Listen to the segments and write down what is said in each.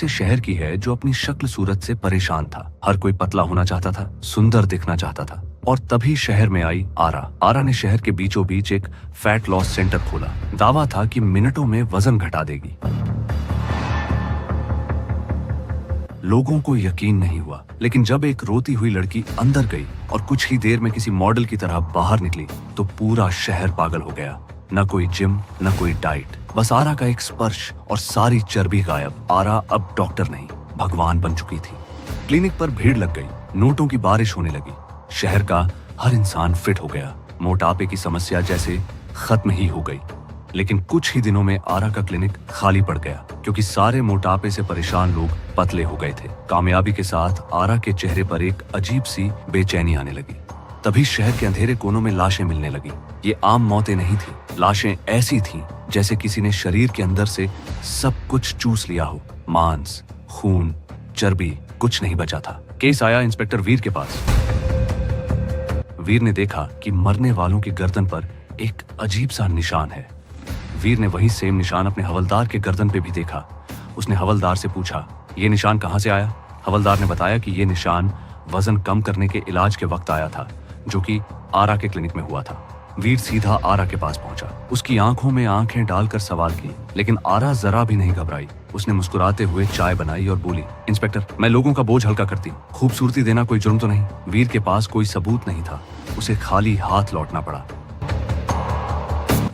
से शहर की है जो अपनी शक्ल सूरत से परेशान था। हर कोई पतला होना चाहता था, सुंदर दिखना चाहता था। और तभी शहर में आई आरा। आरा ने शहर के बीचों बीच एक फैट लॉस सेंटर खोला। दावा था कि मिनटों में वजन घटा देगी। लोगों को यकीन नहीं हुआ, लेकिन जब एक रोती हुई लड़की अंदर गई और कुछ ही देर में किसी मॉडल की तरह बाहर निकली तो पूरा शहर पागल हो गया। न कोई जिम, न कोई डाइट, बस आरा का एक स्पर्श और सारी चर्बी गायब। आरा अब डॉक्टर नहीं, भगवान बन चुकी थी। क्लिनिक पर भीड़ लग गई, नोटों की बारिश होने लगी। शहर का हर इंसान फिट हो गया। मोटापे की समस्या जैसे खत्म ही हो गई। लेकिन कुछ ही दिनों में आरा का क्लिनिक खाली पड़ गया, क्योंकि सारे मोटापे से परेशान लोग पतले हो गए थे। कामयाबी के साथ आरा के चेहरे पर एक अजीब सी बेचैनी आने लगी। तभी शहर के अंधेरे कोनों में लाशें मिलने लगी। ये आम मौतें नहीं थी, लाशें ऐसी थीं जैसे किसी ने शरीर के अंदर से सब कुछ चूस लिया हो। मांस, खून, चर्बी, कुछ नहीं बचा था। केस आया इंस्पेक्टर वीर के पास। वीर ने देखा कि मरने वालों की गर्दन पर एक अजीब सा निशान है। वीर ने वही सेम निशान अपने हवलदार के गर्दन पे भी देखा। उसने हवलदार से पूछा, ये निशान कहाँ से आया? हवलदार ने बताया कि ये निशान वजन कम करने के इलाज के वक्त आया था, जो कि आरा के क्लिनिक में हुआ था। वीर सीधा आरा के पास पहुंचा। उसकी आंखों में आंखें डालकर सवाल किए, लेकिन आरा जरा भी नहीं घबराई। उसने मुस्कुराते हुए चाय बनाई और बोली, इंस्पेक्टर, मैं लोगों का बोझ हल्का करती हूँ। खूबसूरती देना कोई जुर्म तो नहीं। वीर के पास कोई सबूत नहीं था, उसे खाली हाथ लौटना पड़ा।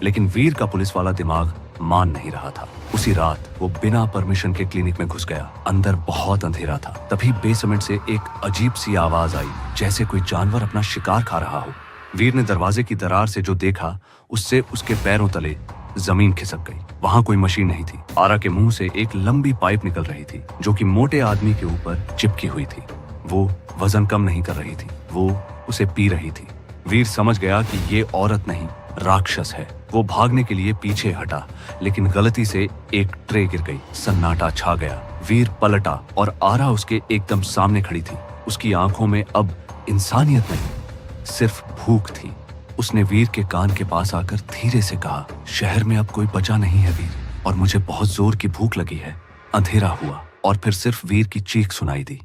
लेकिन वीर का पुलिस वाला दिमाग मान नहीं रहा था। उसी रात वो बिना परमिशन के क्लिनिक में घुस गया। अंदर बहुत अंधेरा था। तभी बेसमेंट से एक अजीब सी आवाज आई, जैसे कोई जानवर अपना शिकार खा रहा हो। वीर ने दरवाजे की दरार से जो देखा, उससे उसके पैरों तले जमीन खिसक गई। वहां कोई मशीन नहीं थी। आरा के मुंह से एक लंबी पाइप निकल रही थी, जो कि मोटे आदमी के ऊपर चिपकी हुई थी। वो वजन कम नहीं कर रही थी, वो उसे पी रही थी। वीर समझ गया कि ये औरत नहीं, राक्षस है। वो भागने के लिए पीछे हटा, लेकिन गलती से एक ट्रे गिर गई। सन्नाटा छा गया। वीर पलटा और आरा उसके एकदम सामने खड़ी थी। उसकी आंखों में अब इंसानियत नहीं, सिर्फ भूख थी। उसने वीर के कान के पास आकर धीरे से कहा, शहर में अब कोई बचा नहीं है वीर, और मुझे बहुत जोर की भूख लगी है। अंधेरा हुआ और फिर सिर्फ वीर की चीख सुनाई दी।